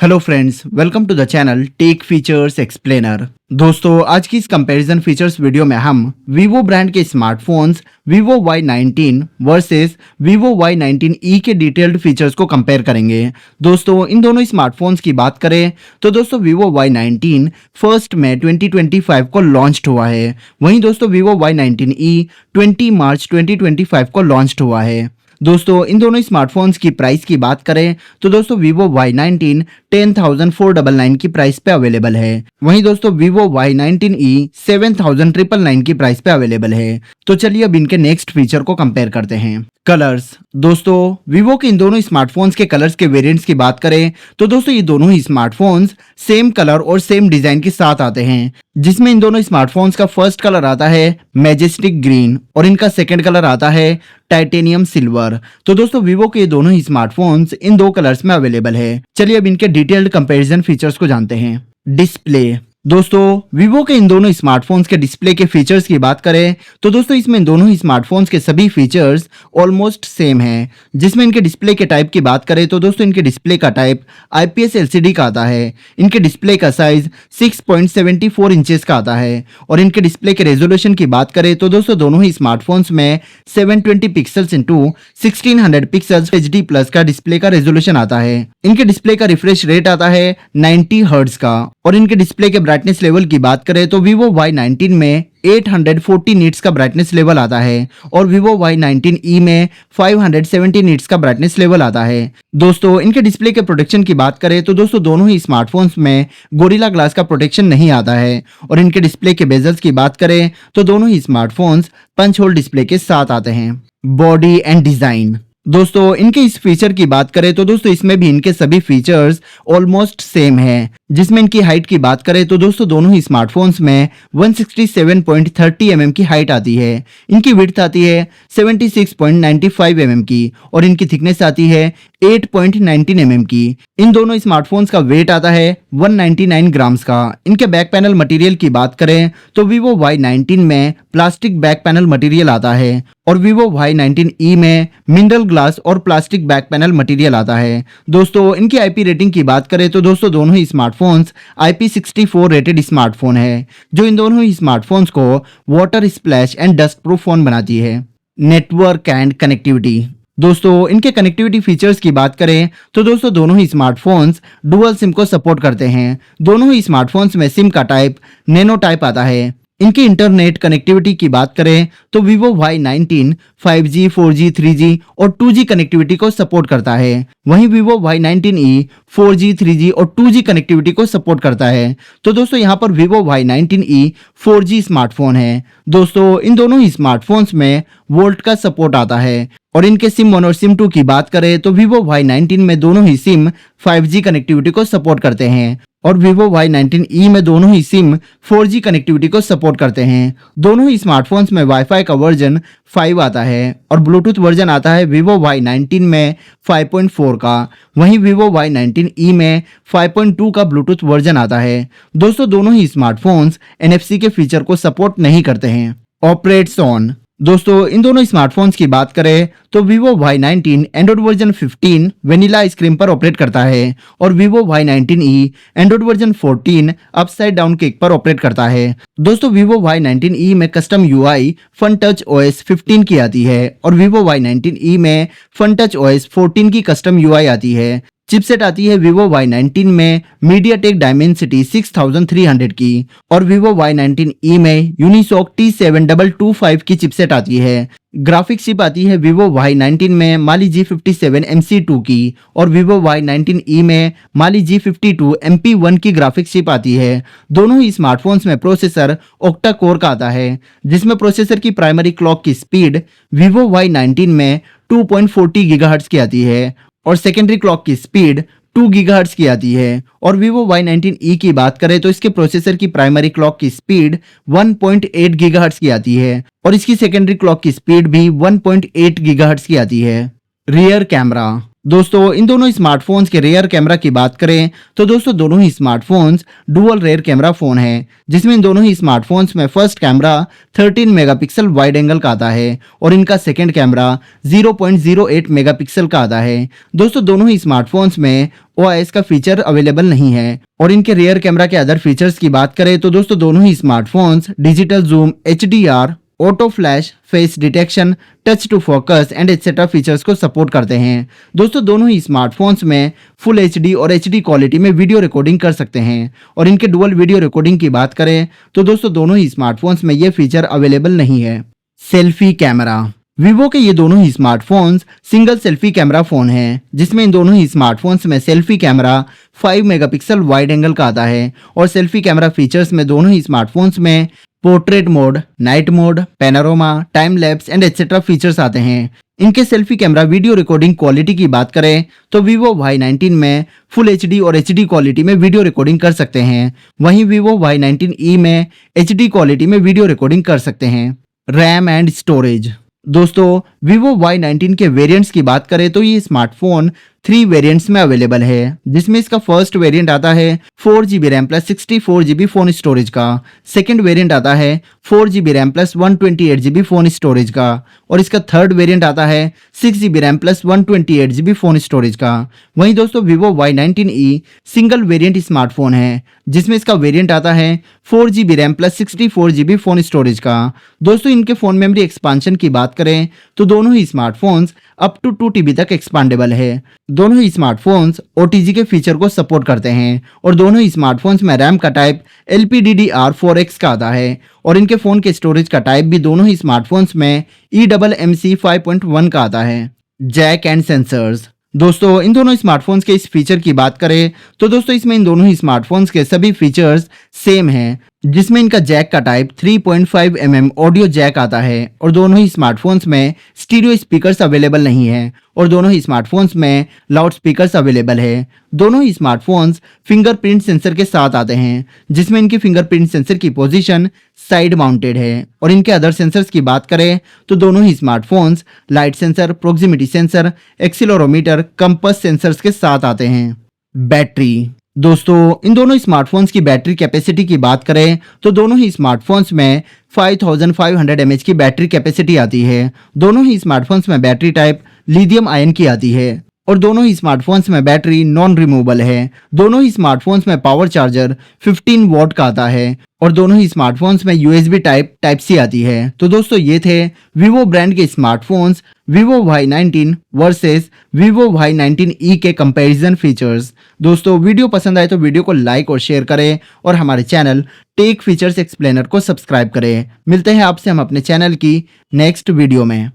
Hello friends, welcome to the channel tech features explainer. दोस्तों, आज की इस कंपैरिजन फीचर्स वीडियो में हम Vivo ब्रांड के smartphones Vivo Y19 versus Vivo Y19e के डिटेल्ड फीचर्स को कंपेयर करेंगे। दोस्तों, इन दोनों स्मार्टफोन्स की बात करें तो दोस्तों Vivo Y19 1 मई 2025 को लॉन्च हुआ है। वहीं दोस्तों Vivo Y19e 20 मार्च 2025 को लॉन्च हुआ है। दोस्तों, इन दोनों स्मार्टफोन्स की प्राइस की बात करें तो दोस्तों Vivo Y19 10,499 की प्राइस पे अवेलेबल है। वहीं दोस्तों Vivo Y19e 7,999 की प्राइस पे अवेलेबल है। तो चलिए अब इनके नेक्स्ट फीचर को कंपेयर करते हैं। कलर्स। दोस्तों, Vivo के इन दोनों स्मार्टफोन्स के कलर्स के वेरिएंट्स की बात करें तो दोस्तों ये दोनों ही स्मार्टफोन्स सेम कलर और सेम डिजाइन के साथ आते हैं, जिसमें इन दोनों स्मार्टफोन्स का फर्स्ट कलर आता है मैजेस्टिक ग्रीन और इनका सेकंड कलर आता है टाइटेनियम सिल्वर। तो दोस्तों Vivo के दोनों ही स्मार्टफोन्स इन दो कलर्स में अवेलेबल है। चलिए अब इनके डिटेल्ड कंपैरिजन फीचर्स को जानते हैं। डिस्प्ले। दोस्तों, Vivo के इन दोनों स्मार्टफोन्स के डिस्प्ले के फीचर्स की बात करें तो दोस्तों इसमें इन दोनों ही स्मार्टफोन्स के सभी फीचर्स ऑलमोस्ट सेम हैं। जिसमें इनके डिस्प्ले के टाइप की बात करें तो दोस्तों इनके डिस्प्ले का टाइप IPS LCD का आता है। इनके डिस्प्ले का साइज 6.74 इंचेस का आता है और इनके डिस्प्ले के रेजोल्यूशन की बात करें तो दोस्तों दोनों ही स्मार्टफोन्स में 720 पिक्सल्स इंटू 1600 पिक्सल्स HD+ का डिस्प्ले का रेजोल्यूशन आता है। इनके डिस्प्ले का रिफ्रेश रेट आता है 90 हर्ट्ज का और इनके डिस्प्ले के ब्राइटनेस लेवल की बात करें तो Vivo Y19 में 840 निट्स का ब्राइटनेस लेवल आता है और Vivo Y19e में 570 निट्स का ब्राइटनेस लेवल आता है। दोस्तों, इनके डिस्प्ले के प्रोटेक्शन की बात करें तो दोस्तों दोनों ही स्मार्टफोन्स में गोरिल्ला ग्लास का प्रोटेक्शन नहीं आता है और इनके डिस्प्ले के बेजल्स की बात करें तो दोनों ही स्मार्टफोन्स पंच होल डिस्प्ले के साथ आते हैं। Body and design. दोस्तों, इनके इस फीचर की बात करें तो दोस्तों इसमें भी इनके सभी फीचर्स ऑलमोस्ट सेम है। जिसमें इनकी हाइट की बात करें तो दोस्तों दोनों ही स्मार्टफोन्स में 167.30 mm की हाइट आती है। इनकी विड्थ आती है 76.95 mm की और इनकी थिकनेस आती है 8.19 mm की। इन दोनों स्मार्टफोन्स का वेट आता है 199 ग्राम्स का। इनके बैक पैनल मटेरियल की बात करें तो Vivo Y19 में प्लास्टिक बैक पैनल मटेरियल आता है और Vivo Y19e में मिनरल ग्लास और प्लास्टिक बैक पैनल मटेरियल आता है। दोस्तों, इनकी IP रेटिंग की बात करें तो दोस्तों दोनों ही स्मार्टफोन्स IP64 रेटेड स्मार्टफोन है, जो इन दोनों ही स्मार्टफोन्स को water splash and dust proof phone बनाती है। Network and connectivity. दोस्तों, इनके कनेक्टिविटी फीचर्स की बात करें तो दोस्तों दोनों ही स्मार्टफोन्स डुअल सिम को सपोर्ट करते हैं। दोनों ही स्मार्टफोन्स में सिम का टाइप नैनो टाइप आता है। इनकी इंटरनेट कनेक्टिविटी की बात करें तो Vivo Y19 5G, 4G, 3G और 2G कनेक्टिविटी को सपोर्ट करता है। वहीं Vivo Y19e 4G, 3G और 2G कनेक्टिविटी को सपोर्ट करता है। तो दोस्तों यहाँ पर Vivo Y19e 4G स्मार्टफोन है। दोस्तों, इन दोनों ही स्मार्टफोन्स में वोल्ट का सपोर्ट आता है और इनके सिम 1 और सिम 2 की बात करें तो Vivo Y19 में दोनों ही सिम 5G कनेक्टिविटी को सपोर्ट करते हैं और Vivo Y19e में दोनों ही सिम 4G कनेक्टिविटी को सपोर्ट करते हैं। दोनों ही स्मार्टफोन्स में वाईफाई का वर्जन 5 आता है और ब्लूटूथ वर्जन आता है Vivo Y19 में 5.4 का। वहीं Vivo Y19e में 5.2 का ब्लूटूथ वर्जन आता है। दोस्तों, दोनों ही स्मार्टफोन्स NFC के फीचर को सपोर्ट नहीं करते हैं। Operates on. दोस्तों, इन दोनों स्मार्टफोन्स की बात करें तो Vivo Y19 Android version 15 vanilla ice cream पर ऑपरेट करता है और Vivo Y19e Android version 14 upside down cake पर ऑपरेट करता है। दोस्तों, Vivo Y19e में custom UI fun touch OS 15 की आती है और Vivo Y19e में फन टच OS 14 की कस्टम UI आती है। चिपसेट आती है Vivo Y19 में MediaTek Dimensity 6300 की और Vivo Y19e में Unisoc T7225 की चिपसेट आती है। ग्राफिक्स चिप आती है Vivo Y19 में Mali G57 MC2 की और Vivo Y19e में Mali G52 MP1 की ग्राफिक्स चिप आती है। दोनों ही स्मार्टफोन्स में प्रोसेसर ऑक्टा कोर का आता है, जिसमें प्रोसेसर की प्राइमरी क्लॉक की स्पीड Vivo Y19 में 2.40 गीगाहर्ट्ज की आती है और सेकेंडरी क्लॉक की स्पीड 2 गीगाहर्ट्ज की आती है और Vivo Y19e की बात करें तो इसके प्रोसेसर की प्राइमरी क्लॉक की स्पीड 1.8 गीगाहर्ट्ज की आती है और इसकी सेकेंडरी क्लॉक की स्पीड भी 1.8 गीगाहर्ट्ज की आती है। Rear camera. दोस्तों इन दोनों स्मार्टफोन्स के रियर कैमरा की बात करें तो दोस्तों दोनों ही smartphones dual rear camera phone है, जिसमें इन दोनों ही स्मार्टफोन्स में first camera 13 megapixel wide angle का आता है और इनका सेकंड कैमरा 0.08 मेगापिक्सल का आता है। दोस्तों दोनों ही स्मार्टफोन्स में OIS का फीचर अवेलेबल नहीं है। और इनके रियर कैमरा के अदर फीचर्स की बात करें तो दोस्तों दोनों ही smartphones digital zoom, HDR, auto flash, face detection, touch to focus and etcetera features को सपोर्ट करते हैं। दोस्तों दोनों ही स्मार्टफोन्स में फुल HD और HD क्वालिटी में वीडियो रिकॉर्डिंग कर सकते हैं। और इनके डुअल वीडियो रिकॉर्डिंग की बात करें तो दोस्तों दोनों ही स्मार्टफोन्स में ये फीचर अवेलेबल नहीं है। सेल्फी कैमरा, वीवो के ये दोनों ही smartphones single selfie camera phone हैं, जिसमें इन दोनों ही स्मार्टफोन्स में selfie camera 5 megapixel wide angle का आता है। और सेल्फी कैमरा फीचर्स में दोनों ही स्मार्टफोन्स में portrait mode, night mode, panorama, time lapse and etcetera features आते हैं। इनके selfie camera video recording quality की बात करें तो Vivo Y19 में फुल HD और HD क्वालिटी में वीडियो रिकॉर्डिंग कर सकते हैं, वहीं Vivo Y19e में HD क्वालिटी में वीडियो रिकॉर्डिंग कर सकते हैं। रैम एंड स्टोरेज, दोस्तों Vivo Y19 के वेरिएंट्स की बात करें तो ये स्मार्टफोन 3 वेरिएंट्स में अवेलेबल है, जिसमें इसका फर्स्ट वेरिएंट आता है 4GB RAM plus 64GB phone storage का। सेकंड वेरिएंट आता है 4GB RAM plus 128GB phone storage का। और इसका थर्ड वेरिएंट आता है 6GB RAM plus 128GB phone storage का। वहीं दोस्तों Vivo Y19e single variant smartphone है, जिसमें इसका वेरिएंट आता है 4GB RAM plus 64GB phone storage का। दोस्तों इनके फोन मेमोरी एक्सपांशन की बात करें तो दोनों ही स्मार्टफोन्स अप टू 2TB तक एक्सपांडेबल है। दोनों ही स्मार्टफोन्स OTG के फीचर को सपोर्ट करते हैं। और दोनों ही स्मार्टफोन्स में रैम का टाइप LPDDR4X का आता है। और इनके फोन के स्टोरेज का टाइप भी दोनों ही स्मार्टफोन्स में eMMC 5.1 का आता है। जैक एंड सेंसर्स, दोस्तों इन दोनों स्मार्टफोन्स के इस फीचर की बात करें तो दोस्तों इसमें इन दोनों ही स्मार्टफोन्स के सभी फीचर्स सेम हैं, जिसमें इनका जैक का टाइप 3.5mm ऑडियो जैक आता है। और दोनों ही स्मार्टफोन्स में स्टीरियो स्पीकर्स अवेलेबल नहीं है। और दोनों ही स्मार्टफोन्स में लाउड स्पीकर्स अवेलेबल है। दोनों ही स्मार्टफोन्स फिंगरप्रिंट सेंसर के साथ आते हैं, जिसमें इनकी फिंगरप्रिंट सेंसर की पोजीशन साइड माउंटेड है। और इनके अदर सेंसर्स की बात करें तो दोनों ही smartphones light sensor, proximity sensor, accelerometer, compass sensors के साथ आते हैं। बैटरी, दोस्तों इन दोनों स्मार्टफोन्स की बैटरी कैपेसिटी की बात करें तो दोनों ही स्मार्टफोन्स में 5500 mAh की बैटरी कैपेसिटी आती है। दोनों ही स्मार्टफोन्स में बैटरी टाइप लिथियम आयन की आती है। और दोनों ही स्मार्टफोन्स में बैटरी नॉन रिमूवेबल है। दोनों ही स्मार्टफोन्स में पावर चार्जर 15 वॉट का आता है। और दोनों ही स्मार्टफोन्स में USB टाइप C आती है। तो दोस्तों ये थे Vivo ब्रांड के smartphones Vivo Y19 versus Vivo Y19e के कंपैरिजन फीचर्स। दोस्तों वीडियो पसंद आए तो वीडियो को लाइक और शेयर करें और हमारे चैनल टेक फीचर्स एक्सप्लेनर को सब्सक्राइब करें। मिलते हैं आपसे हम अपने चैनल की नेक्स्ट वीडियो में।